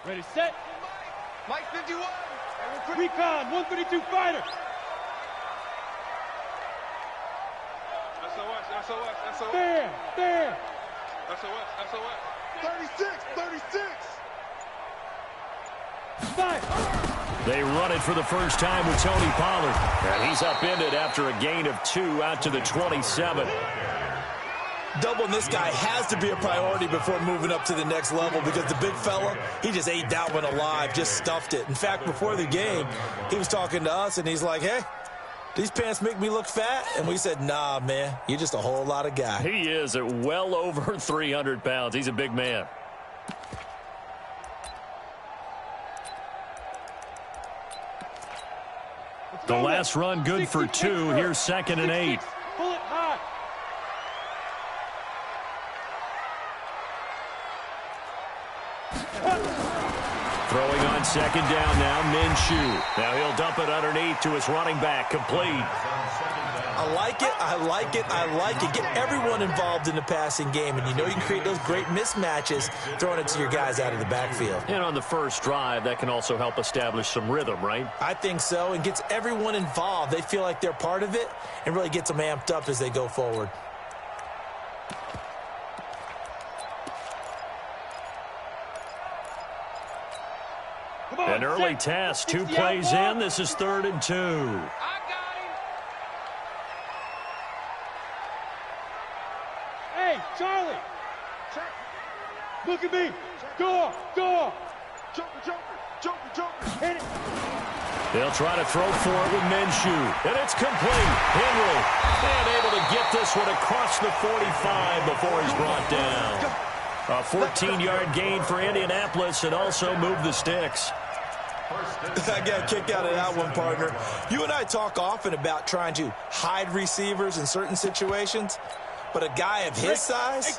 Ready, set. Mike 51. Recon, 132 fighter. SOS, SOS, SOS. There. SOS, SOS. 36. Fight. They run it for the first time with Tony Pollard. And he's upended after a gain of 2 out to the 27. Doubling this guy has to be a priority before moving up to the next level because the big fella, he just ate that one alive, just stuffed it. In fact, before the game, he was talking to us, and he's like, hey, these pants make me look fat? And we said, nah, man, you're just a whole lot of guy. He is at well over 300 pounds. He's a big man. The last run good for 2. Here's 2nd and 8. Pull it high. Throwing on 2nd down now, Minshew. Now he'll dump it underneath to his running back, complete. I like it. Get everyone involved in the passing game, and you know you can create those great mismatches throwing it to your guys out of the backfield. And on the first drive, that can also help establish some rhythm, right? I think so, and gets everyone involved. They feel like they're part of it and really gets them amped up as they go forward. An early task, 2 plays in. This is 3rd and 2. I got him. Hey, Charlie. Look at me. Go off. Jumper. Hit it. They'll try to throw for it with Minshew. And it's complete. Henry. And able to get this one across the 45 before he's brought down. A 14-yard gain for Indianapolis and also move the sticks. I got a kick out of that one, partner. You and I talk often about trying to hide receivers in certain situations, but a guy of his size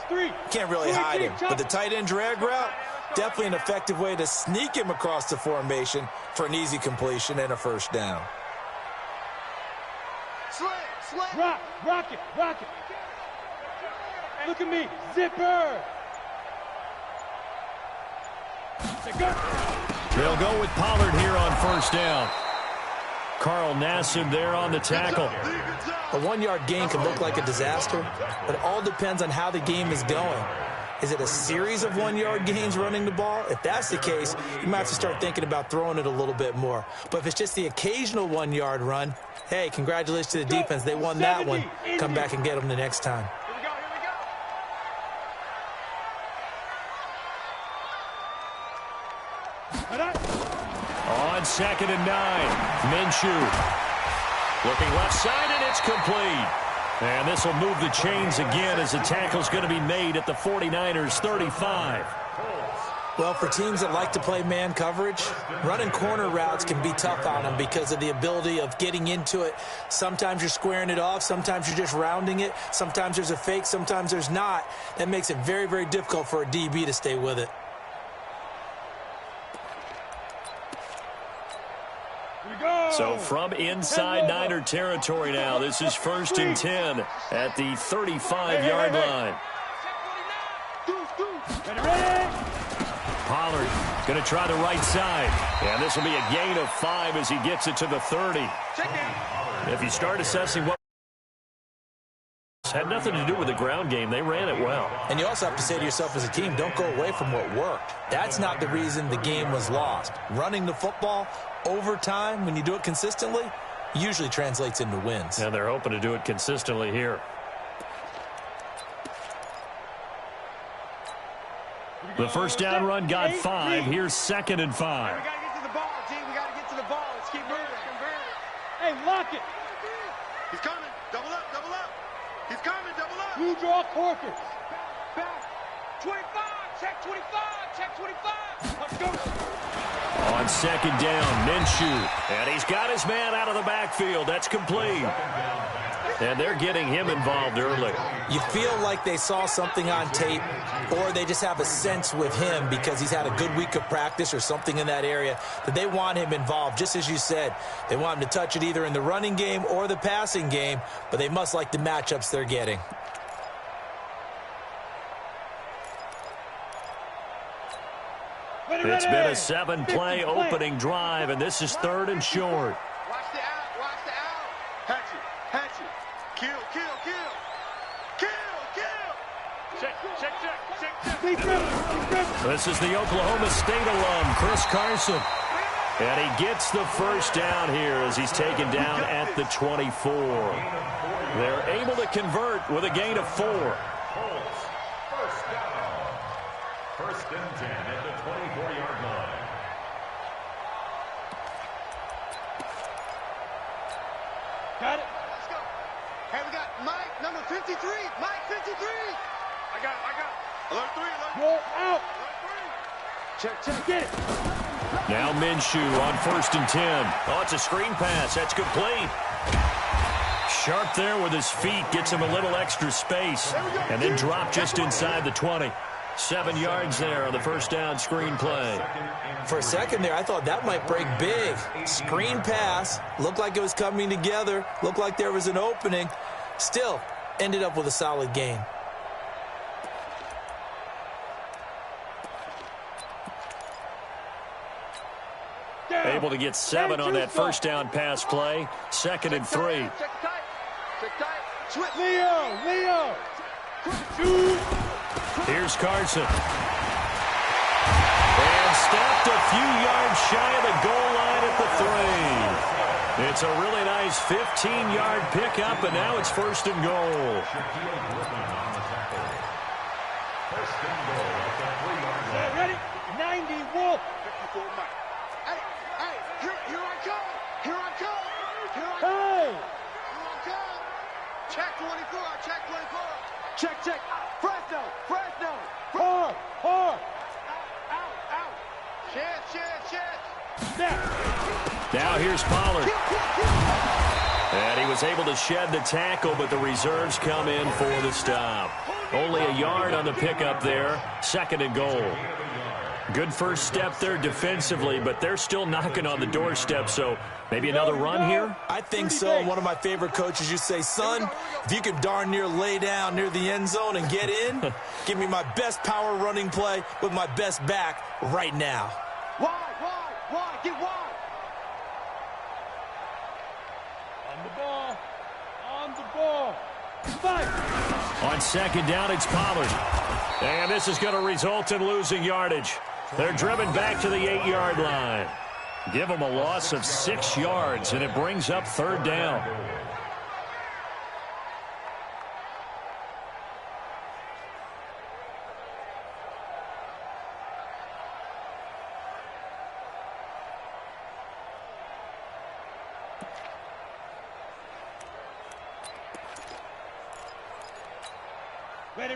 can't really hide him. But the tight end drag route, definitely an effective way to sneak him across the formation for an easy completion and a first down. Sling. Rock it. Look at me. Zipper. They'll go with Pollard here on first down. Carl Nassib there on the tackle. A 1-yard gain can look like a disaster, but it all depends on how the game is going. Is it a series of 1-yard gains running the ball? If that's the case, you might have to start thinking about throwing it a little bit more. But if it's just the occasional 1-yard run, hey, congratulations to the defense. They won that one. Come back and get them the next time. On 2nd and 9, Minshew. Looking left side, and it's complete. And this will move the chains again as the tackle's going to be made at the 49ers' 35. Well, for teams that like to play man coverage, running corner routes can be tough on them because of the ability of getting into it. Sometimes you're squaring it off. Sometimes you're just rounding it. Sometimes there's a fake. Sometimes there's not. That makes it very, very difficult for a DB to stay with it. So from inside Niner territory now, this is 1st and 10 at the 35-yard line. Pollard going to try the right side. And this will be a gain of 5 as he gets it to the 30. If you start assessing what had nothing to do with the ground game, they ran it well. And you also have to say to yourself as a team, don't go away from what worked. That's not the reason the game was lost. Running the football over time, when you do it consistently, usually translates into wins. And they're hoping to do it consistently here. The first down run got 5. Here's 2nd and 5. We got to get to the ball, G. We got to get to the ball. Let's keep moving. Hey, lock it. He's coming. Double up. He's coming. Double up. Blue draw Corkers. Back. 25. Check 25. Check 25. Let's go. On 2nd down, Minshew. And he's got his man out of the backfield. That's complete. And they're getting him involved early. You feel like they saw something on tape, or they just have a sense with him because he's had a good week of practice or something in that area that they want him involved. Just as you said, they want him to touch it either in the running game or the passing game, but they must like the matchups they're getting. It's been a 7-play opening drive, and this is 3rd and short. Watch the out. Watch the out. Hatch it. Kill. Check. This is the Oklahoma State alum, Chris Carson. And he gets the first down here as he's taken down at the 24. They're able to convert with a gain of 4. First down. 1st and 10 at the 24-yard line. Got it. Let's go. Hey, we got Mike, number 53. Mike, 53. I got it. Alert 3. Roll out. Check. Get it. Now Minshew on 1st and 10. Oh, it's a screen pass. That's complete. Sharp there with his feet. Gets him a little extra space. And then drop just inside the 20. 7 yards there on the first down screen play. For a second there, I thought that might break big. Screen pass. Looked like it was coming together. Looked like there was an opening. Still, ended up with a solid gain. Able to get 7 on that first down pass play. 2nd and 3. Check tight. Switch. Leo. Shoot. Here's Carson. And stopped a few yards shy of the goal line at the 3. It's a really nice 15-yard pickup, and now it's 1st and goal. Ready? 90 Wolf. 54 Mike. Hey, here I come. Hey. Check 24. Check. Fresno. Hard. Out. Chance. Snap. Now here's Pollard. And he was able to shed the tackle, but the reserves come in for the stop. Only a yard on the pickup there. 2nd and goal. Good first step there defensively, but they're still knocking on the doorstep, so maybe another run here? I think so. One of my favorite coaches used to say, son, if you can darn near lay down near the end zone and get in, give me my best power running play with my best back right now. Wide. Get wide. On the ball. Fight. On 2nd down, it's Pollard. And this is going to result in losing yardage. They're driven back to the 8-yard line. Give them a loss of 6 yards, and it brings up 3rd down.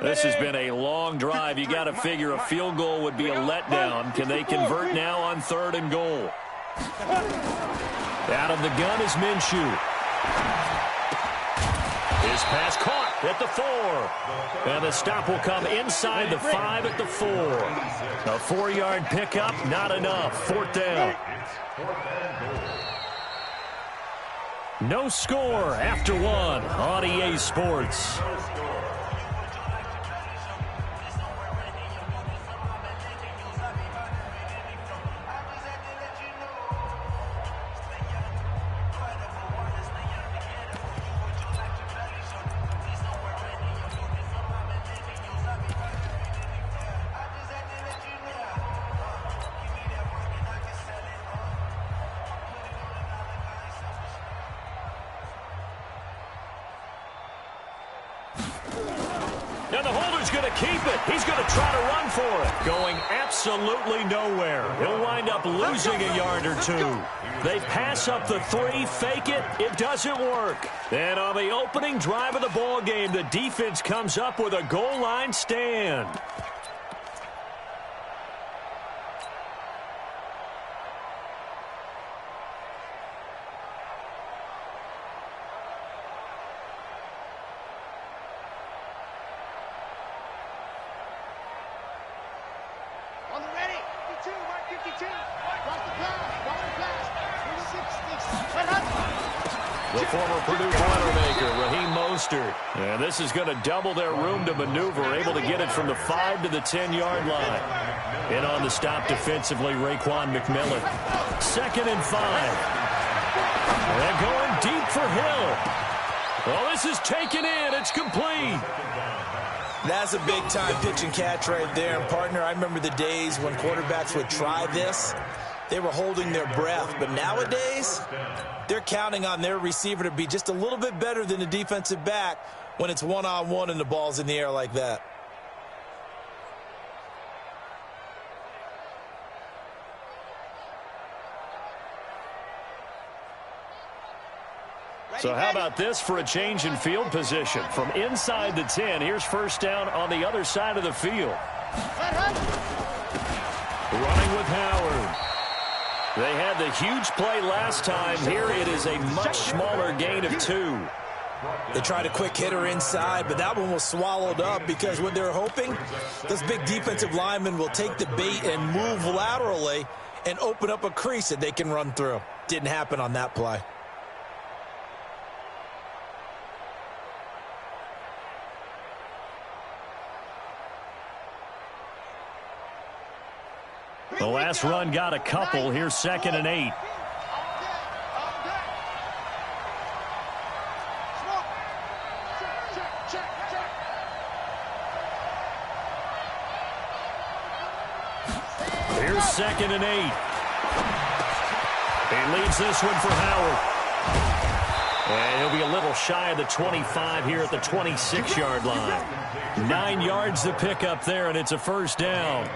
This has been a long drive. You got to figure a field goal would be a letdown. Can they convert now on 3rd and goal? Out of the gun is Minshew. His pass caught at the 4. And the stop will come inside the 5 at the 4. A 4-yard pickup, not enough. 4th down. No score after 1 on EA Sports. And the holder's going to keep it. He's going to try to run for it. Going absolutely nowhere. He'll wind up losing a yard or 2. They pass up the 3, fake it. It doesn't work. And on the opening drive of the ball game, the defense comes up with a goal line stand. former Purdue Boilermaker, Raheem Mostert. And this is going to double their room to maneuver, able to get it from the 5 to the 10-yard line. In on the stop defensively, Raekwon McMillan. 2nd and 5. And going deep for Hill. Well, this is taken in. It's complete. That's a big-time pitch and catch right there. And, partner, I remember the days when quarterbacks would try this. They were holding their breath. But nowadays, they're counting on their receiver to be just a little bit better than the defensive back when it's one-on-one and the ball's in the air like that. So how about this for a change in field position? From inside the 10, here's first down on the other side of the field. Running with Howard. They had the huge play last time. Here it is a much smaller gain of 2. They tried a quick hitter inside, but that one was swallowed up because what they're hoping, those big defensive linemen will take the bait and move laterally and open up a crease that they can run through. Didn't happen on that play. The last run got a couple. Here's 2nd and 8. Here's 2nd and 8. He leads this one for Howard. And he'll be a little shy of the 25 here at the 26-yard line. 9 yards to pick up there, and it's a first down.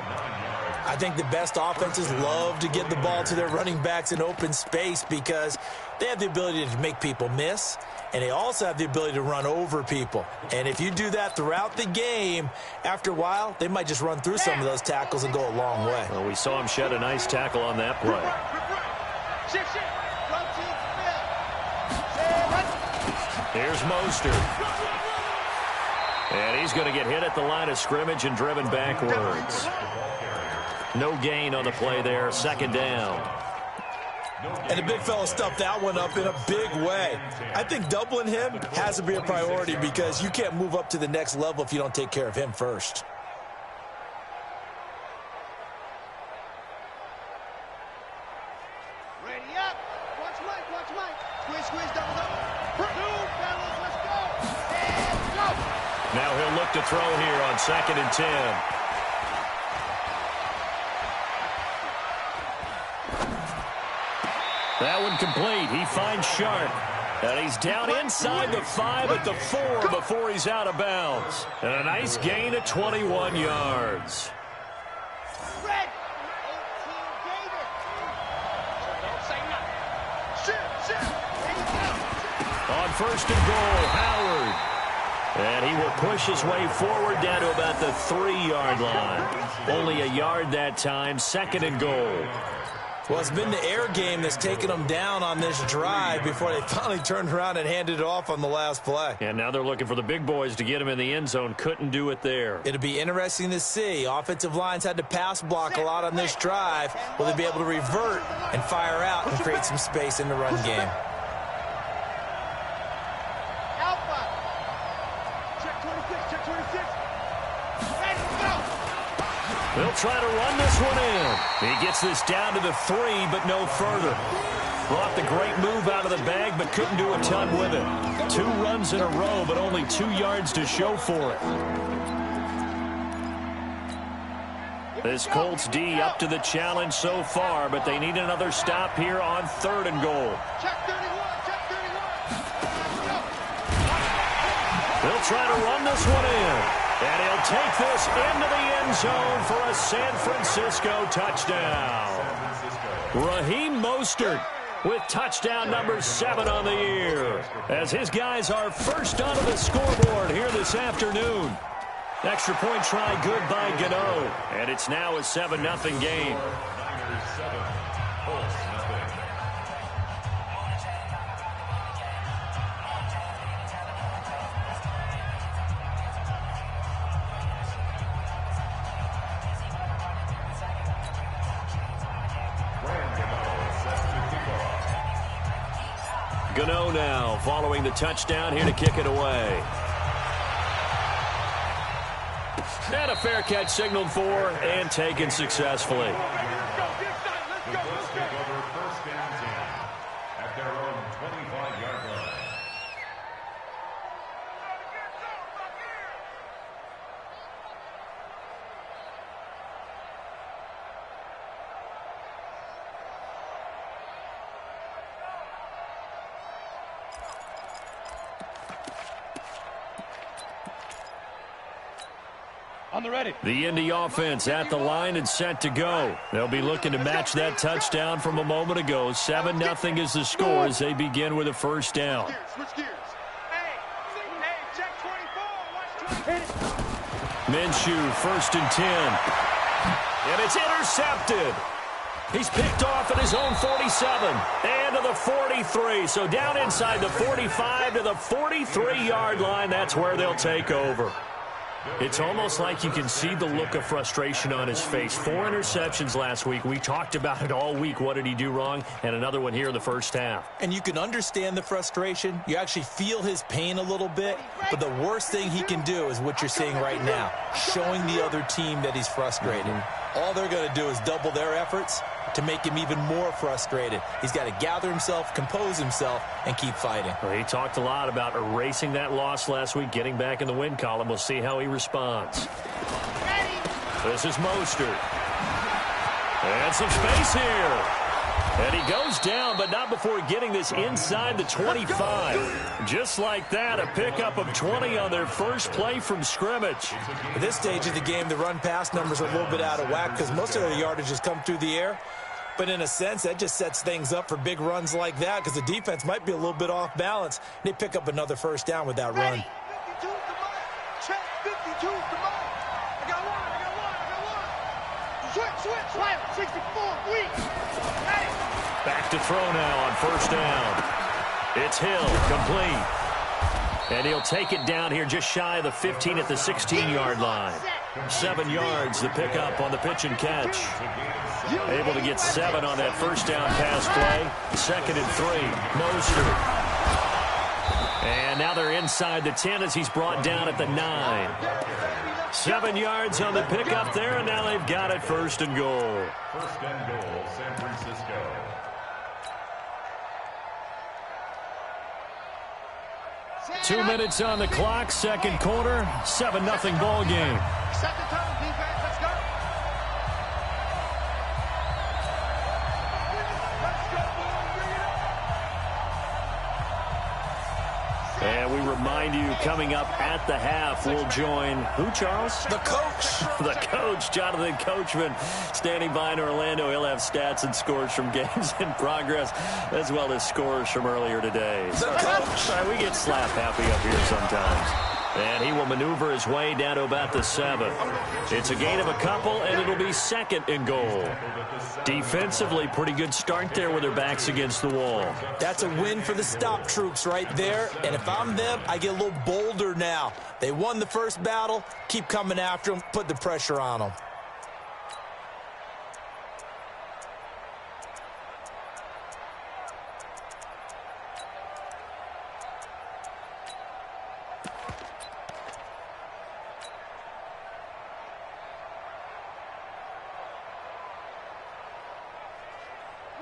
I think the best offenses love to get the ball to their running backs in open space because they have the ability to make people miss, and they also have the ability to run over people. And if you do that throughout the game, after a while, they might just run through some of those tackles and go a long way. Well, we saw him shed a nice tackle on that play. Here's Mostert. And he's going to get hit at the line of scrimmage and driven backwards. No gain on the play there. 2nd down. And the big fella stuffed that one up in a big way. I think doubling him has to be a priority because you can't move up to the next level if you don't take care of him first. Ready up. Watch Mike. Squeeze, double. Two, fellas, let's go. And go. Now he'll look to throw here on 2nd and 10. That one complete. He finds Sharp. And he's down inside the 5 at the 4 before he's out of bounds. And a nice gain of 21 yards. Red. 18 Davis. Don't say nothing. Shoot. There you go. On 1st and goal, Howard. And he will push his way forward down to about the 3-yard line. Only a yard that time. 2nd and goal. Well, it's been the air game that's taken them down on this drive before they finally turned around and handed it off on the last play. And now they're looking for the big boys to get him in the end zone. Couldn't do it there. It'll be interesting to see. Offensive lines had to pass block a lot on this drive. Will they be able to revert and fire out and create some space in the run game? Alpha. Check 26. Ready, go. They'll try to run this one in. He gets this down to the 3, but no further. Brought the great move out of the bag, but couldn't do a ton with it. 2 runs in a row, but only 2 yards to show for it. This Colts D up to the challenge so far, but they need another stop here on 3rd and goal. Check 31. Go. They'll try to run this one in. And he'll take this into the end zone for a San Francisco touchdown. Raheem Mostert with touchdown number 7 on the year, as his guys are first onto the scoreboard here this afternoon. Extra point try good by Gano, and it's now a 7-0 game. Gano now following the touchdown here to kick it away. And a fair catch signaled for and taken successfully. The Bills take over first and 10 at their own 25-yard line. On the ready. The Indy offense at the line and set to go. They'll be looking to match that touchdown from a moment ago. 7-0 is the score as they begin with a first down. Switch gears. Hey, check 24. Watch 20. Minshew, first and 10. And it's intercepted. He's picked off at his own 47 and to the 43. So down inside the 45 to the 43-yard line. That's where they'll take over. It's almost like you can see the look of frustration on his face. 4 interceptions last week. We talked about it all week. What did he do wrong? And another one here in the first half. And you can understand the frustration. You actually feel his pain a little bit. But the worst thing he can do is what you're seeing right now, showing the other team that he's frustrated. All they're going to do is double their efforts to make him even more frustrated. He's got to gather himself, compose himself, and keep fighting. Well, he talked a lot about erasing that loss last week, getting back in the win column. We'll see how he responds. This is Mostert. And some space here. And he goes down, but not before getting this inside the 25. Just like that, a pickup of 20 on their first play from scrimmage. At this stage of the game, the run-pass numbers are a little bit out of whack because most of their yardage has come through the air. But in a sense, that just sets things up for big runs like that because the defense might be a little bit off balance. They pick up another first down with that run. 52's the mark. Check 52's the mark. I got one. Switch. Fire. 64. Back to throw now on first down. It's Hill, complete. And he'll take it down here just shy of the 15 at the 16-yard line. 7 yards, the pickup on the pitch and catch. Able to get 7 on that first down pass play. 2nd and 3, Mostert. And now they're inside the 10 as he's brought down at the 9. 7 yards on the pickup there, and now they've got it 1st and goal. 1st and goal, San Francisco. Two minutes on the clock, second quarter, 7-0 ball game. Set the tone, defense. Let's go. And we remind you, coming up at the half, we'll join who, Charles? The coach. The coach, Jonathan Coachman, standing by in Orlando. He'll have stats and scores from games in progress, as well as scores from earlier today. The coach. Sorry, we get slap happy up here sometimes. And he will maneuver his way down to about the 7. It's a gain of a couple, and it'll be 2nd and goal. Defensively, pretty good start there with their backs against the wall. That's a win for the stop troops right there. And if I'm them, I get a little bolder now. They won the first battle. Keep coming after them. Put the pressure on them.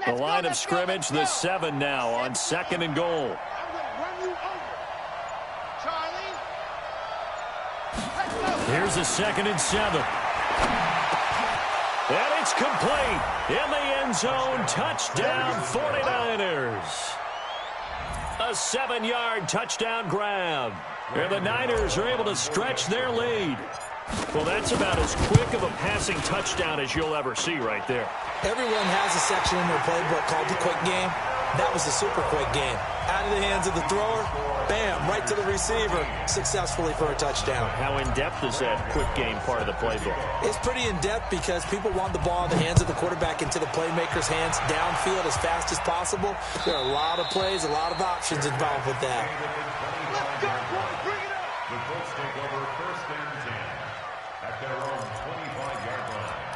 The line of scrimmage, the 7 now on 2nd and goal. I'm going to run you over. Charlie. Let's go. Here's a 2nd and 7. And it's complete. In the end zone, touchdown 49ers. A 7-yard touchdown grab. And the Niners are able to stretch their lead. Well, that's about as quick of a passing touchdown as you'll ever see right there. Everyone has a section in their playbook called the quick game. That was a super quick game. Out of the hands of the thrower, bam, right to the receiver, successfully for a touchdown. How in-depth is that quick game part of the playbook? It's pretty in-depth because people want the ball in the hands of the quarterback into the playmaker's hands downfield as fast as possible. There are a lot of plays, a lot of options involved with that. Let's go, boy. Bring it up. The Colts take over 1st and 10 at their own 25-yard line.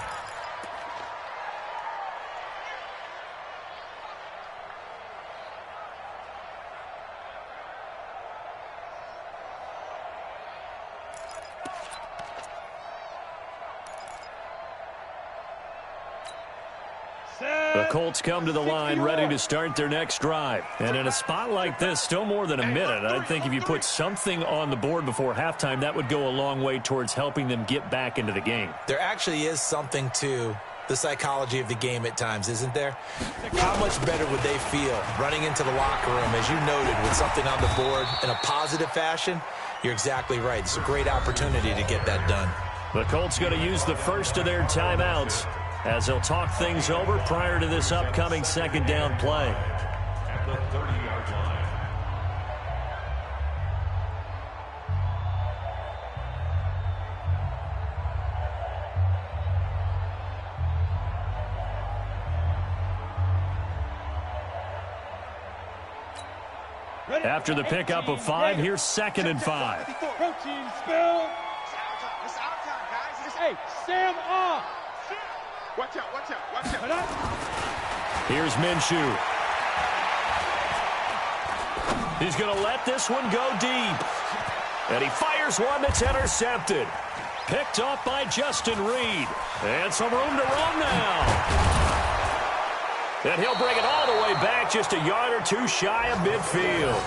The Colts come to the line ready to start their next drive. And in a spot like this, still more than a minute, I think if you put something on the board before halftime, that would go a long way towards helping them get back into the game. There actually is something to the psychology of the game at times, isn't there? How much better would they feel running into the locker room, as you noted, with something on the board in a positive fashion? You're exactly right. It's a great opportunity to get that done. The Colts going to use the first of their timeouts as they'll talk things over prior to this upcoming second down play. At the 30-yard line. After the pickup of 5, here's 2nd and 5. Protein spill. It's our time, guys. Hey, Sam off. Watch out, watch out, watch out. Here's Minshew. He's going to let this one go deep. And he fires one that's intercepted. Picked off by Justin Reed. And some room to run now. And he'll bring it all the way back, just a yard or two shy of midfield.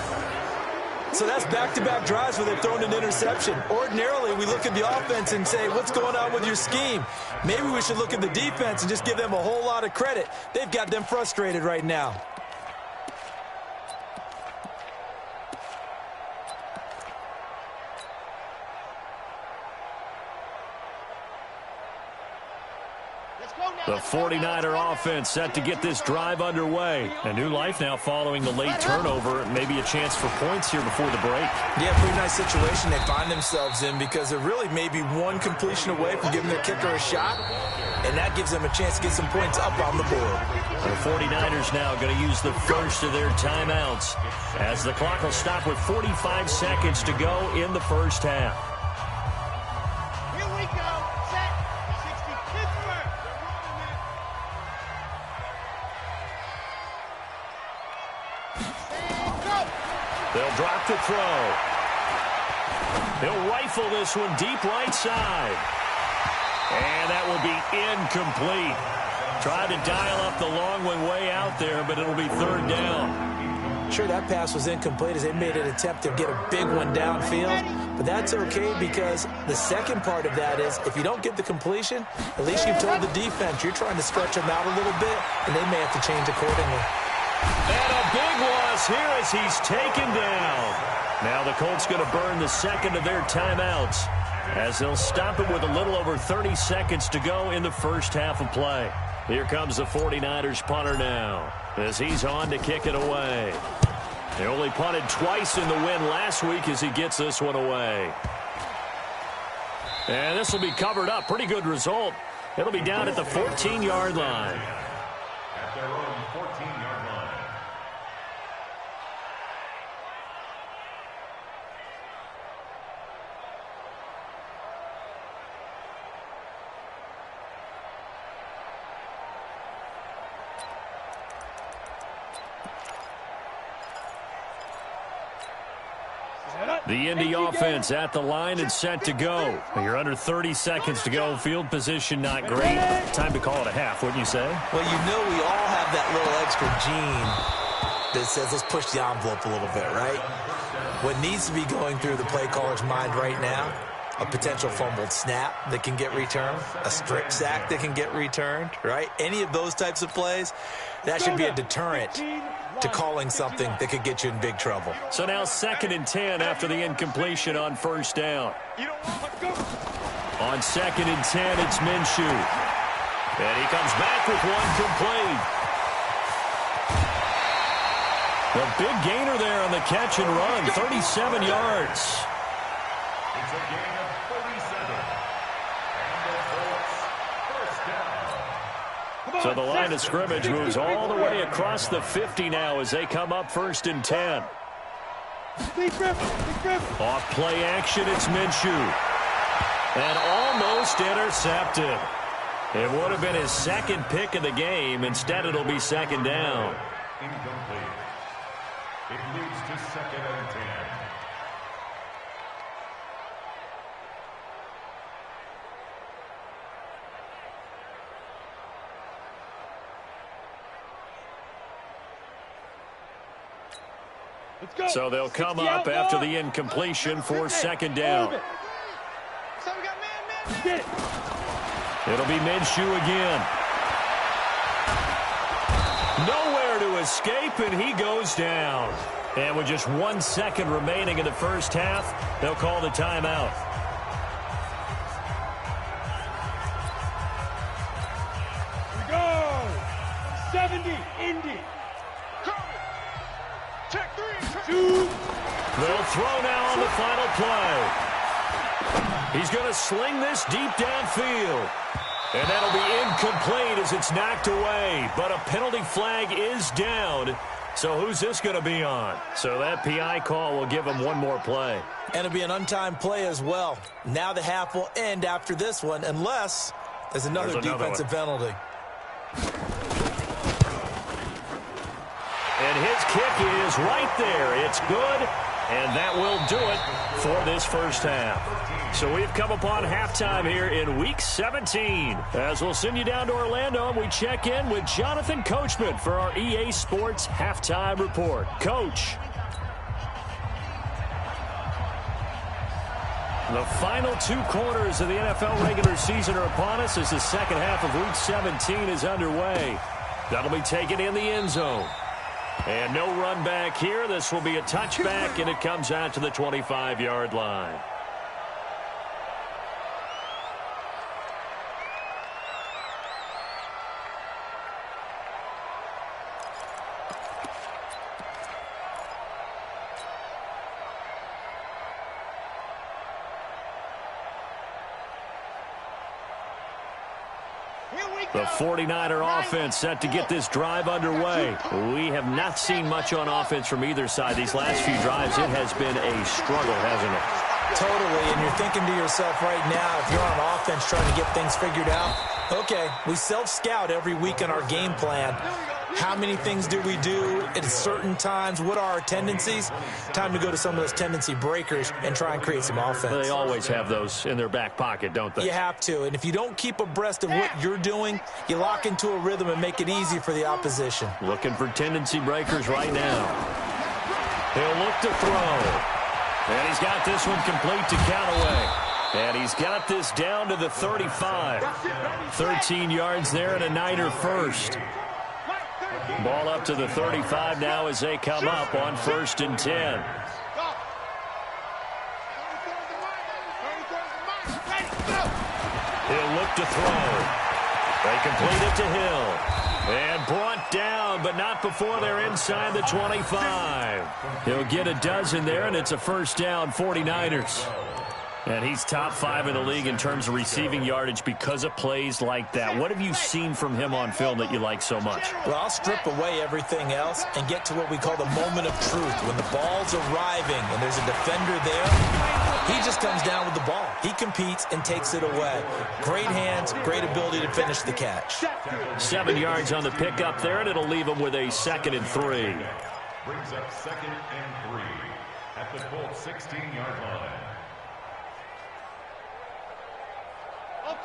So that's back-to-back drives where they've thrown an interception. Ordinarily, we look at the offense and say, what's going on with your scheme? Maybe we should look at the defense and just give them a whole lot of credit. They've got them frustrated right now. The 49er offense set to get this drive underway. A new life now following the late turnover. Maybe a chance for points here before the break. Yeah, pretty nice situation they find themselves in because they're really maybe one completion away from giving their kicker a shot, and that gives them a chance to get some points up on the board. The 49ers now going to use the first of their timeouts as the clock will stop with 45 seconds to go in the first half. Here we go. Set. 60 Pittsburgh. They'll drop the throw. He'll rifle this one deep right side. And that will be incomplete. Tried to dial up the long one way out there, but it'll be third down. Sure, that pass was incomplete as they made an attempt to get a big one downfield, but that's okay because the second part of that is if you don't get the completion, at least you've told the defense you're trying to stretch them out a little bit, and they may have to change accordingly. And a big loss here as he's taken down. Now the Colts going to burn the second of their timeouts as they'll stop it with a little over 30 seconds to go in the first half of play. Here comes the 49ers punter now as he's on to kick it away. They only punted twice in the win last week as he gets this one away. And this will be covered up. Pretty good result. It'll be down at the 14-yard line. At their own 14-yard line. The Indy offense at the line and set to go. You're under 30 seconds to go. Field position not great. Time to call it a half, wouldn't you say? Well, you know we all have that little extra gene that says let's push the envelope a little bit, right? What needs to be going through the play caller's mind right now, a potential fumbled snap that can get returned, a strip sack that can get returned, right? Any of those types of plays, that should be a deterrent to calling something that could get you in big trouble. So now 2nd and 10 after the incompletion on first down. On 2nd and 10, it's Minshew. And he comes back with one complete. The big gainer there on the catch and run, 37 yards. It's a gain of 37. And the Colts first down. So the line of scrimmage moves all the way across the 50 now as they come up 1st and 10. Off play action, it's Minshew. And almost intercepted. It would have been his second pick of the game. Instead, it'll be 2nd down. Incomplete. It leads to 2nd and 10. So they'll come up after the incompletion for second down. It'll be Minshew again. Nowhere to escape, and he goes down. And with just 1 second remaining in the first half, they'll call the timeout. We go. 70, Indy. Check 3. 2. They'll throw now on the final play. He's going to sling this deep downfield. And that'll be incomplete as it's knocked away. But a penalty flag is down. So who's this going to be on? So that PI call will give him one more play. And it'll be an untimed play as well. Now the half will end after this one unless there's another defensive penalty. And his kick is right there. It's good, and that will do it for this first half. So we've come upon halftime here in Week 17. As we'll send you down to Orlando, and we check in with Jonathan Coachman for our EA Sports Halftime Report. Coach. The final 2 quarters of the NFL regular season are upon us as the second half of Week 17 is underway. That'll be taken in the end zone. And no run back here. This will be a touchback, and it comes out to the 25-yard line. The 49er offense set to get this drive underway. We have not seen much on offense from either side. These last few drives, it has been a struggle, hasn't it? Totally, and you're thinking to yourself right now, if you're on offense trying to get things figured out, okay, we self-scout every week on our game plan. How many things do we do at certain times? What are our tendencies? Time to go to some of those tendency breakers and try and create some offense. They always have those in their back pocket, don't they? You have to, and if you don't keep abreast of what you're doing, you lock into a rhythm and make it easy for the opposition. Looking for tendency breakers right now. He'll look to throw. And he's got this one complete to Callaway. And he's got this down to the 35. 13 yards there and a Niner first. Ball up to the 35 now as they come up on 1st and 10. He'll look to throw. They complete it to Hill. And brought down, but not before they're inside the 25. He'll get a dozen there, and it's a first down, 49ers. And he's top 5 in the league in terms of receiving yardage because of plays like that. What have you seen from him on film that you like so much? Well, I'll strip away everything else and get to what we call the moment of truth. When the ball's arriving and there's a defender there, he just comes down with the ball. He competes and takes it away. Great hands, great ability to finish the catch. 7 yards on the pickup there, and it'll leave him with a 2nd and 3. Brings up 2nd and 3 at the full 16-yard line.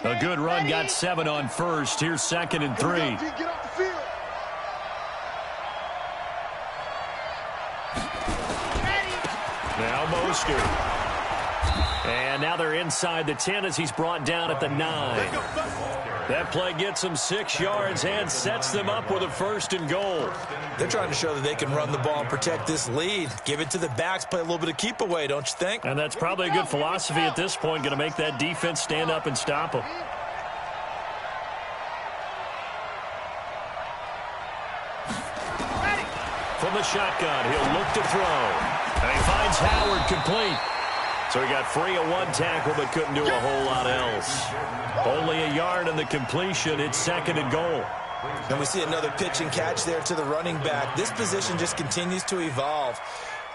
A good run, got 7 on first. Here's 2nd and 3. Now Mostert. And now they're inside the 10 as he's brought down at the 9. That play gets them 6 yards and sets them up with a 1st and goal. They're trying to show that they can run the ball and protect this lead. Give it to the backs, play a little bit of keep away, don't you think? And that's probably a good philosophy at this point, going to make that defense stand up and stop them. From the shotgun, he'll look to throw. And he finds Howard complete. So he got free of 1 tackle but couldn't do a whole lot else. Only a yard in the completion. It's 2nd and goal. And we see another pitch and catch there to the running back. This position just continues to evolve.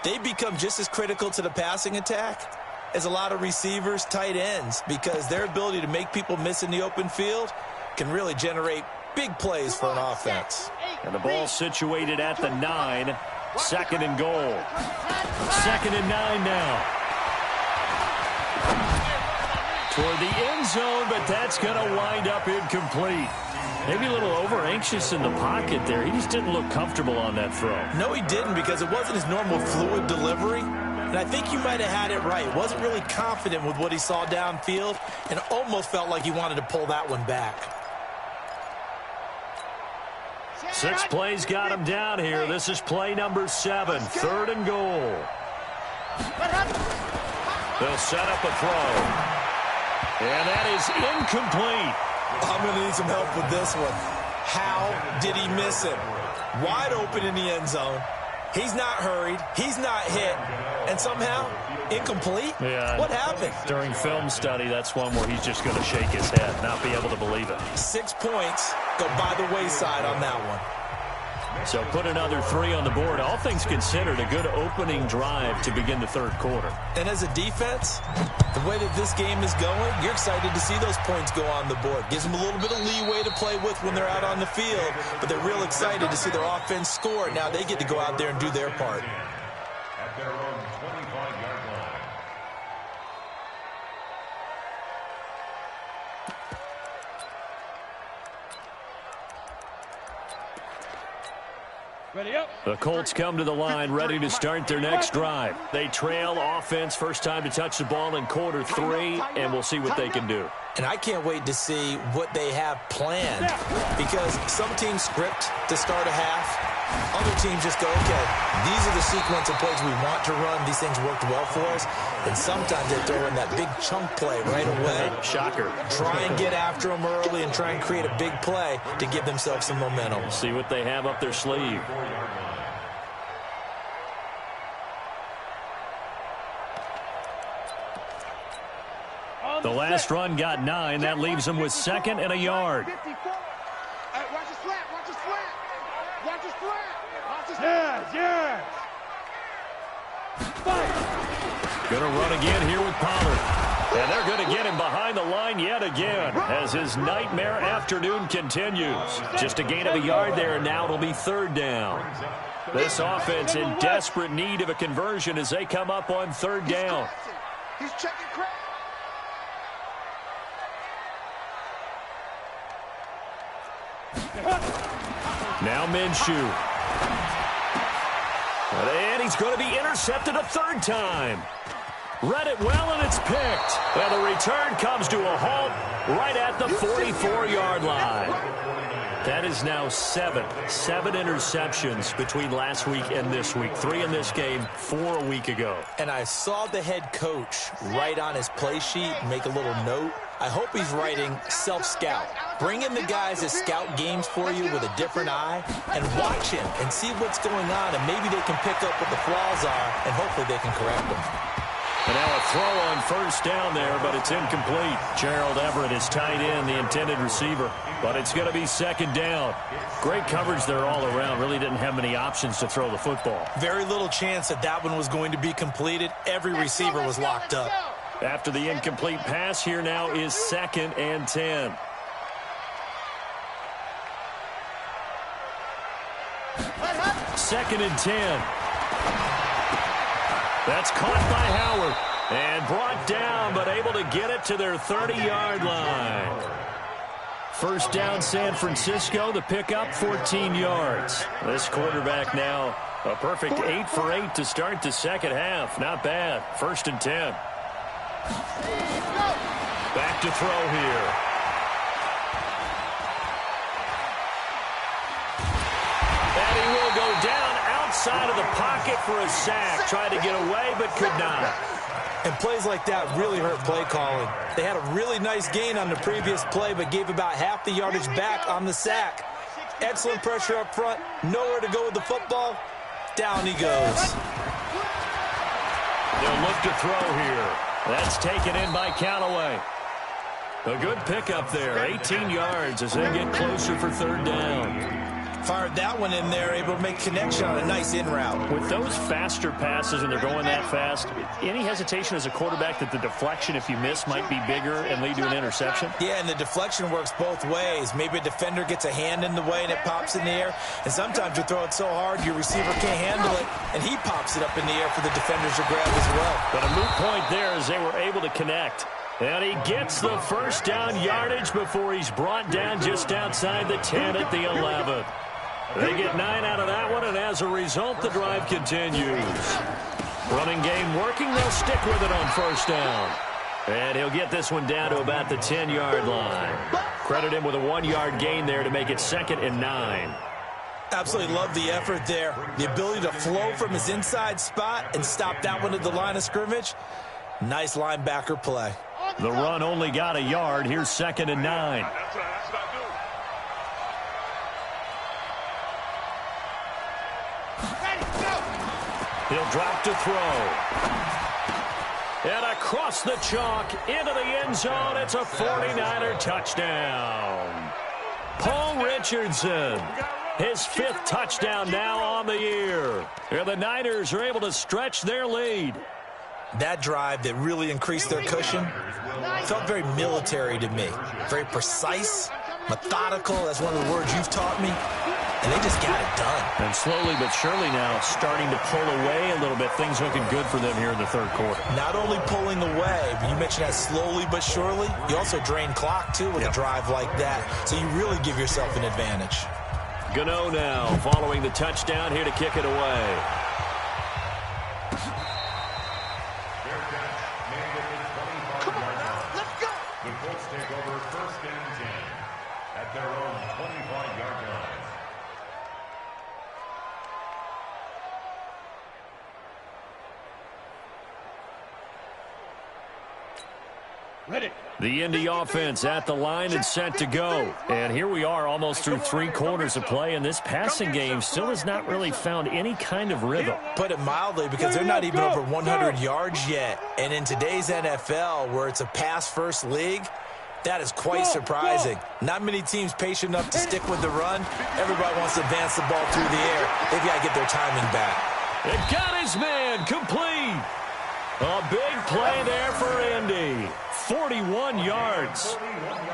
They become just as critical to the passing attack as a lot of receivers, tight ends, because their ability to make people miss in the open field can really generate big plays for an offense. And the ball situated at the 9. 2nd and goal. 2nd and 9 now. Toward the end zone, but that's going to wind up incomplete. Maybe a little over-anxious in the pocket there. He just didn't look comfortable on that throw. No, he didn't, because it wasn't his normal fluid delivery. And I think you might have had it right. Wasn't really confident with what he saw downfield and almost felt like he wanted to pull that one back. 6 plays got him down here. This is play number 7, 3rd and goal. They'll set up a throw. And that is incomplete. I'm going to need some help with this one. How did he miss him? Wide open in the end zone. He's not hurried. He's not hit. And somehow, incomplete? Yeah. What happened? During film study, that's one where he's just going to shake his head, not be able to believe it. 6 points go by the wayside on that one. So put another 3 on the board. All things considered, a good opening drive to begin the 3rd quarter. And as a defense, the way that this game is going, you're excited to see those points go on the board. Gives them a little bit of leeway to play with when they're out on the field, but they're real excited to see their offense score. Now they get to go out there and do their part. At their own 25-yard line. Ready up. The Colts come to the line, ready to start their next drive. They trail offense, first time to touch the ball in quarter 3, and we'll see what they can do. And I can't wait to see what they have planned, because some teams script to start a half. Other teams just go, okay, these are the sequence of plays we want to run. These things worked well for us. And sometimes they throw in that big chunk play right away. Shocker. Try and get after them early and try and create a big play to give themselves some momentum. See what they have up their sleeve. The last run got 9. That leaves them with 2nd and a yard. Watch his flat. Watch his flat. Watch his flat. Watch his Yes, yes. Fight. Going to run again here with Pollard. And they're going to get him behind the line yet again as his nightmare afternoon continues. Just a gain of a yard there, and now it'll be 3rd down. This offense in desperate need of a conversion as they come up on 3rd down. He's checking crap. Now Minshew. And he's going to be intercepted a 3rd time. Read it well, and it's picked. And the return comes to a halt right at the 44-yard line. That is now 7 interceptions between last week and this week. 3 in this game, 4 a week ago. And I saw the head coach write on his play sheet, make a little note. I hope he's writing self-scout. Bring in the guys that scout games for you with a different eye and watch him and see what's going on, and maybe they can pick up what the flaws are, and hopefully they can correct them. And now a throw on 1st down there, but it's incomplete. Gerald Everett is tight end, the intended receiver, but it's going to be 2nd down. Great coverage there all around. Really didn't have many options to throw the football. Very little chance that that one was going to be completed. Every receiver was locked up. After the incomplete pass, here now is 2nd and 10. Second and 10. That's caught by Howard and brought down, but able to get it to their 30-yard line. 1st down, San Francisco. The pickup, 14 yards. This quarterback now a perfect 8 for 8 to start the 2nd half. Not bad. 1st and 10. Back to throw here. And he will go down outside of the pocket for a sack. Tried to get away, but could not. And plays like that really hurt play calling. They had a really nice gain on the previous play, but gave about half the yardage back on the sack. Excellent pressure up front. Nowhere to go with the football. Down he goes. They'll look to throw here. That's taken in by Callaway. A good pickup there. 18 yards as they get closer for 3rd down. Fired that one in there, able to make connection on a nice in route. With those faster passes and they're going that fast, any hesitation as a quarterback that the deflection, if you miss, might be bigger and lead to an interception? Yeah, and the deflection works both ways. Maybe a defender gets a hand in the way and it pops in the air. And sometimes you throw it so hard your receiver can't handle it, and he pops it up in the air for the defenders to grab as well. But a moot point there as they were able to connect. And he gets the first down yardage before he's brought down just outside the 10 at the 11. They get 9 out of that one, and as a result, the drive continues. Running game working. They'll stick with it on first down. And he'll get this one down to about the 10-yard line. Credit him with a 1-yard gain there to make it 2nd and 9. Absolutely love the effort there. The ability to flow from his inside spot and stop that one at the line of scrimmage. Nice linebacker play. The run only got a yard. Here's 2nd and 9. He'll drop to throw. And across the chalk into the end zone. It's a 49er touchdown. Paul Richardson, his 5th touchdown now on the year. And the Niners are able to stretch their lead. That drive that really increased their cushion felt very military to me. Very precise, methodical. That's one of the words you've taught me. And they just got it done. And slowly but surely now starting to pull away a little bit. Things looking good for them here in the 3rd quarter. Not only pulling away, but you mentioned that slowly but surely. You also drain clock, too, with a drive like that. So you really give yourself an advantage. Gano now following the touchdown here to kick it away. Come on now, let's go. The Colts take over 1st and 10 at their own 25-yard line. Ready. The Indy offense at the line and set to go. And here we are almost through 3 quarters of play, and this passing game still has not really found any kind of rhythm. Put it mildly, because they're not even over 100 yards yet. And in today's NFL, where it's a pass-first league, that is quite surprising. Not many teams patient enough to stick with the run. Everybody wants to advance the ball through the air. They've got to get their timing back. It got his man complete. A big play there for Indy. 41 yards.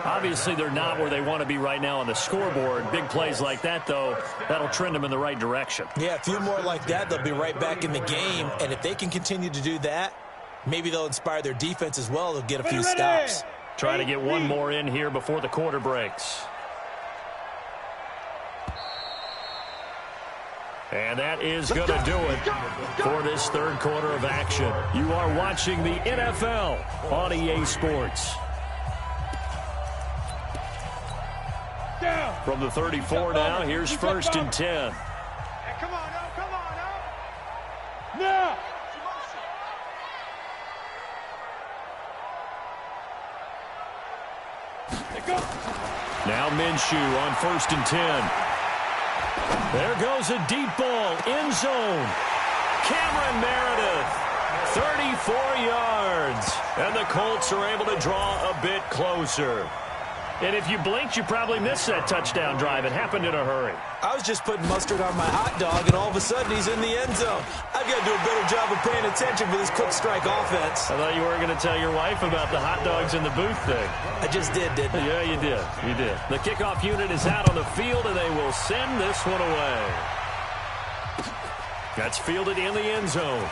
Obviously, they're not where they want to be right now on the scoreboard. Big plays like that, though, that'll trend them in the right direction. Yeah, a few more like that, they'll be right back in the game. And if they can continue to do that, maybe they'll inspire their defense as well. They'll get a few stops. Try to get one more in here before the quarter breaks. And that is going to do it for this 3rd quarter of action. You are watching the NFL on EA Sports. From the 34 now, here's 1st and 10. Hey, come on now. Now. Now Minshew on 1st and 10. There goes a deep ball, end zone. Cameron Meredith, 34 yards. And the Colts are able to draw a bit closer. And if you blinked, you probably missed that touchdown drive. It happened in a hurry. I was just putting mustard on my hot dog, and all of a sudden he's in the end zone. I've got to do a better job of paying attention for this quick strike offense. I thought you were going to tell your wife about the hot dogs in the booth thing. I just did, didn't I? Yeah, you did. You did. The kickoff unit is out on the field, and they will send this one away. That's fielded in the end zone.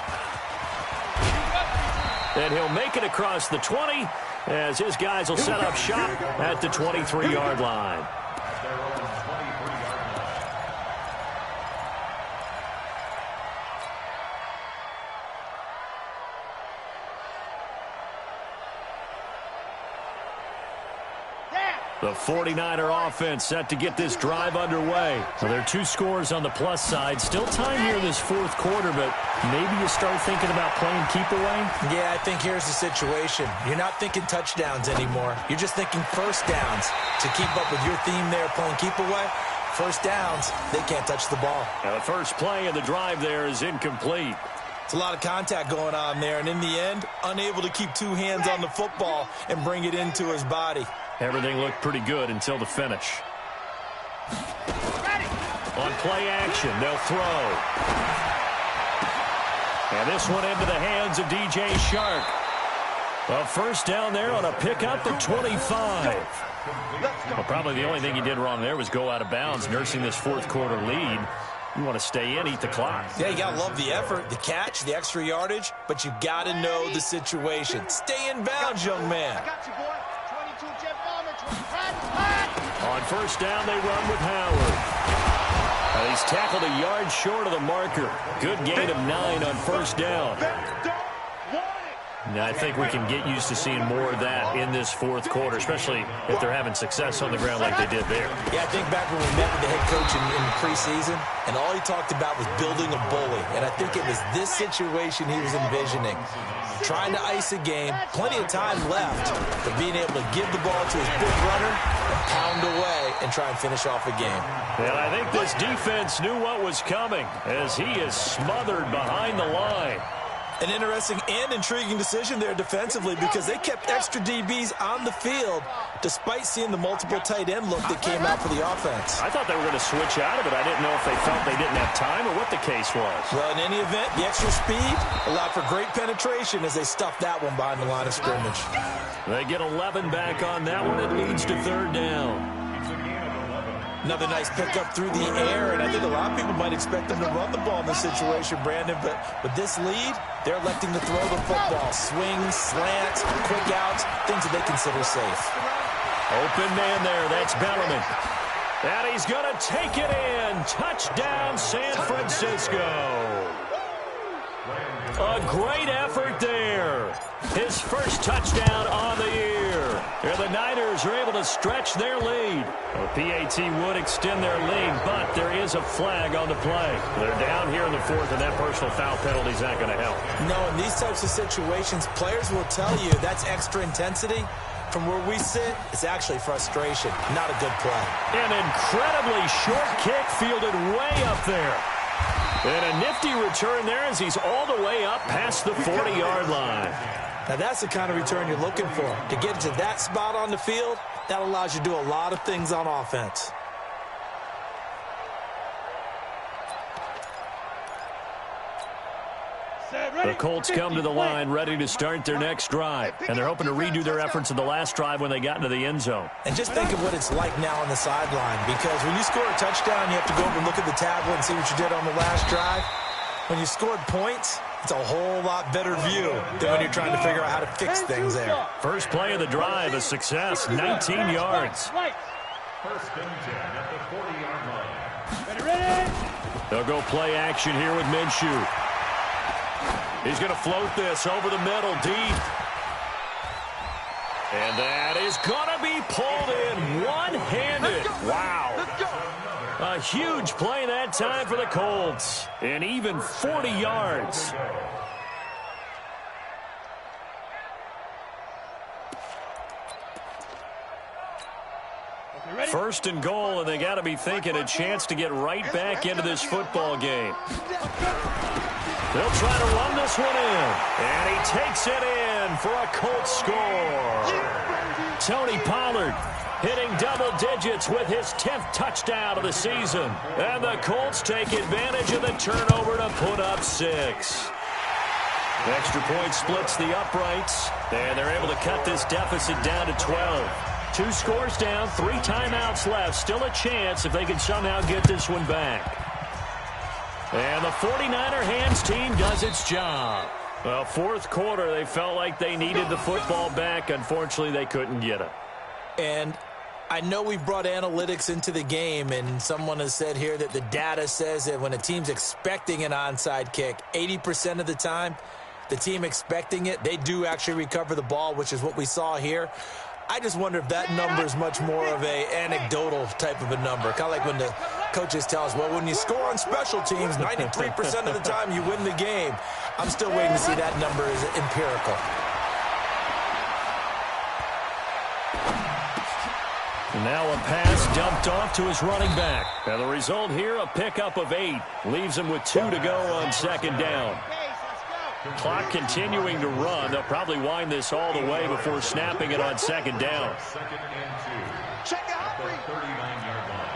And he'll make it across the 20 as his guys will set up shop at the 23-yard line. The 49er offense set to get this drive underway. Well, there are 2 scores on the plus side. Still time here in this 4th quarter, but maybe you start thinking about playing keep away? Yeah, I think here's the situation. You're not thinking touchdowns anymore. You're just thinking first downs. To keep up with your theme there, playing keep away, first downs, they can't touch the ball. Now, the first play of the drive there is incomplete. It's a lot of contact going on there, and in the end, unable to keep 2 hands on the football and bring it into his body. Everything looked pretty good until the finish. On play action, they'll throw. And this one into the hands of DJ Shark. A first down there on a pickup of 25. Well, probably the only thing he did wrong there was go out of bounds, nursing this 4th quarter lead. You want to stay in, eat the clock. Yeah, you got to love the effort, the catch, the extra yardage, but you got to know the situation. Stay in bounds, young man. I got you, boy. 22 jet bomber, 25. On first down, they run with Howard. He's tackled a yard short of the marker. Good gain of 9 on first down. Now, I think we can get used to seeing more of that in this fourth quarter, especially if they're having success on the ground like they did there. Yeah, I think back when we met with the head coach in the preseason, and all he talked about was building a bully. And I think it was this situation he was envisioning. Trying to ice a game, plenty of time left, but being able to give the ball to his big runner and pound away and try and finish off a game. And I think this defense knew what was coming as he is smothered behind the line. An interesting and intriguing decision there defensively because they kept extra DBs on the field despite seeing the multiple tight end look that came out for the offense. I thought they were going to switch out of it. I didn't know if they felt they didn't have time or what the case was. Well, in any event, the extra speed allowed for great penetration as they stuffed that one behind the line of scrimmage. They get 11 back on that one. It leads to third down. Another nice pickup through the air, and I think a lot of people might expect them to run the ball in this situation, Brandon, but with this lead, they're electing to throw the football. Swings, slants, quick outs, things that they consider safe. Open man there, that's Bellerman. And he's going to take it in. Touchdown, San Francisco. A great effort there. His first touchdown on the year. And the Niners are able to stretch their lead. The PAT would extend their lead, but there is a flag on the play. They're down here in the fourth, and that personal foul penalty is not going to help. No, in these types of situations, players will tell you that's extra intensity. From where we sit, it's actually frustration, not a good play. An incredibly short kick fielded way up there. And a nifty return there as he's all the way up past the 40-yard line. Now, that's the kind of return you're looking for. To get to that spot on the field, that allows you to do a lot of things on offense. The Colts come to the line ready to start their next drive. And they're hoping to redo their efforts in the last drive when they got into the end zone. And just think of what it's like now on the sideline. Because when you score a touchdown, you have to go over and look at the tablet and see what you did on the last drive. When you scored points, it's a whole lot better view than when you're trying to figure out how to fix things there. First play of the drive, a success, 19 yards. First and 10 at the 40-yard line. Ready? They'll go play action here with Minshew. He's going to float this over the middle, deep. And that is going to be pulled in one-handed. Wow. A huge play that time for the Colts. And even 40 yards. First and goal, and they got to be thinking a chance to get right back into this football game. They'll try to run this one in. And he takes it in for a Colts score. Tony Pollard hitting double digits with his 10th touchdown of the season. And the Colts take advantage of the turnover to put up 6. Extra point splits the uprights. And they're able to cut this deficit down to 12. 2 scores down, 3 timeouts left. Still a chance if they can somehow get this one back. And the 49er hands team does its job. Well, fourth quarter, they felt like they needed the football back. Unfortunately, they couldn't get it. And I know we've brought analytics into the game, and someone has said here that the data says that when a team's expecting an onside kick, 80% of the time, the team expecting it, they do actually recover the ball, which is what we saw here. I just wonder if that number is much more of a anecdotal type of a number. Kind of like when the coaches tell us, well, when you score on special teams, 93% of the time you win the game. I'm still waiting to see that number is empirical. Now a pass dumped off to his running back. And the result here, a pickup of 8. Leaves him with 2 to go on second down. Clock continuing to run. They'll probably wind this all the way before snapping it on second down. Second and 2. Check out the 39-yard line.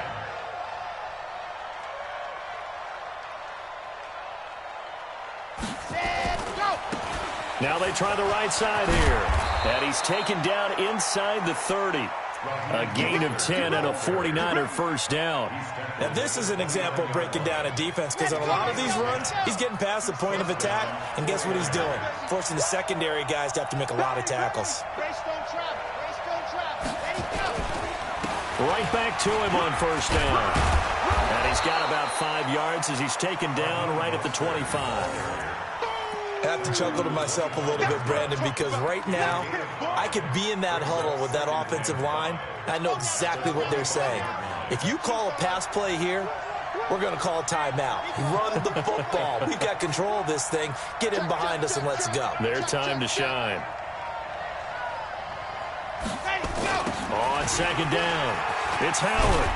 Now they try the right side here. And he's taken down inside the 30. A gain of 10 and a 49er first down. Now, this is an example of breaking down a defense, because on a lot of these runs, he's getting past the point of attack, and guess what he's doing? Forcing the secondary guys to have to make a lot of tackles. Right back to him on first down. And he's got about 5 yards as he's taken down right at the 25. I have to chuckle to myself a little bit, Brandon, because right now I could be in that huddle with that offensive line. I know exactly what they're saying. If you call a pass play here, we're going to call a timeout. Run the football. We've got control of this thing. Get in behind us and let's go. Their time to shine. On second down, it's Howard.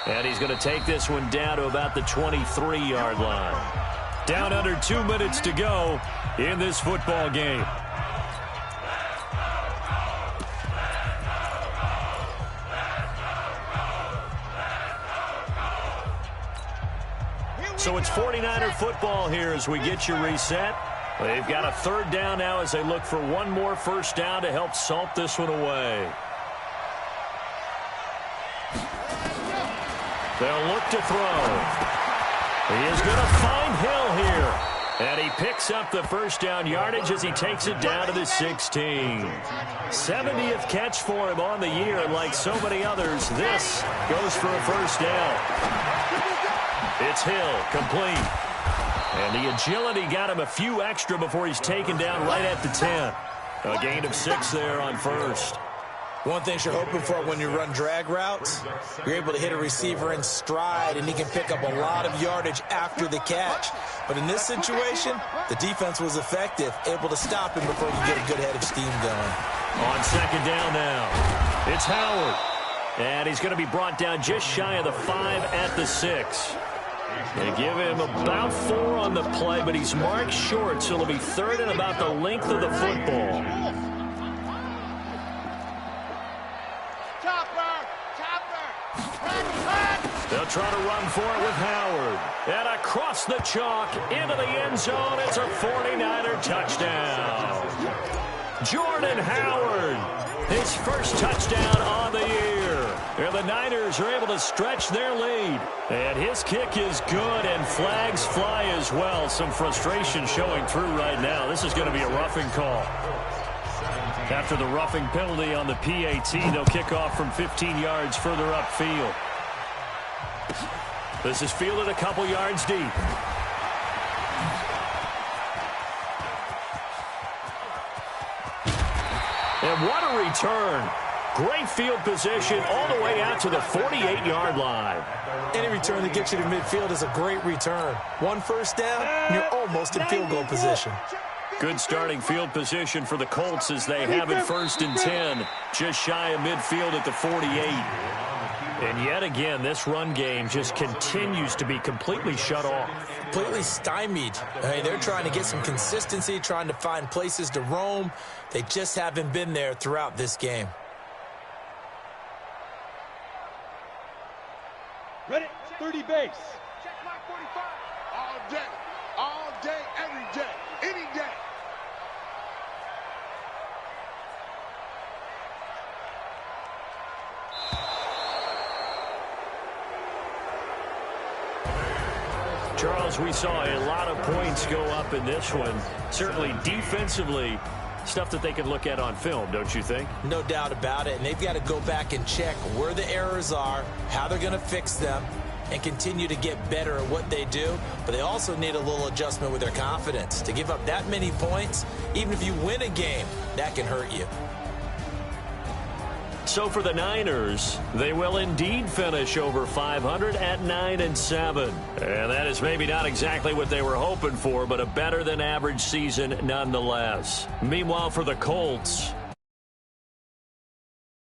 And he's going to take this one down to about the 23-yard line. Down under 2 minutes to go in this football game. So it's 49er football here as we get you reset. They've got a third down now as they look for one more first down to help salt this one away. They'll look to throw. He is going to find Hill here. And he picks up the first down yardage as he takes it down to the 16. 70th catch for him on the year, and like so many others, this goes for a first down. It's Hill, complete. And the agility got him a few extra before he's taken down right at the 10. A gain of 6 there on first. One thing you're hoping for when you run drag routes, you're able to hit a receiver in stride, and he can pick up a lot of yardage after the catch. But in this situation, the defense was effective, able to stop him before you get a good head of steam going. On second down now, it's Howard. And he's going to be brought down just shy of the 5 at the 6. They give him about 4 on the play, but he's marked short, so it'll be third and about the length of the football. They'll try to run for it with Howard. And across the chalk into the end zone. It's a 49er touchdown. Jordan Howard, his first touchdown on the year. And the Niners are able to stretch their lead. And his kick is good, and flags fly as well. Some frustration showing through right now. This is going to be a roughing call. After the roughing penalty on the PAT, they'll kick off from 15 yards further upfield. This is fielded a couple yards deep. And what a return. Great field position all the way out to the 48-yard line. Any return that gets you to midfield is a great return. One first down, and you're almost in field goal position. Good starting field position for the Colts as they have it first and 10. Just shy of midfield at the 48. And yet again, this run game just continues to be completely shut off. Completely stymied. I mean, they're trying to get some consistency, trying to find places to roam. They just haven't been there throughout this game. Ready, 30 base. Check mark 45. All day, every day, any day. Charles, we saw a lot of points go up in this one. Certainly defensively, stuff that they can look at on film, don't you think? No doubt about it. And they've got to go back and check where the errors are, how they're going to fix them, and continue to get better at what they do. But they also need a little adjustment with their confidence. To give up that many points, even if you win a game, that can hurt you. So for the Niners, they will indeed finish over 500 at 9-7. And that is maybe not exactly what they were hoping for, but a better than average season nonetheless. Meanwhile, for the Colts,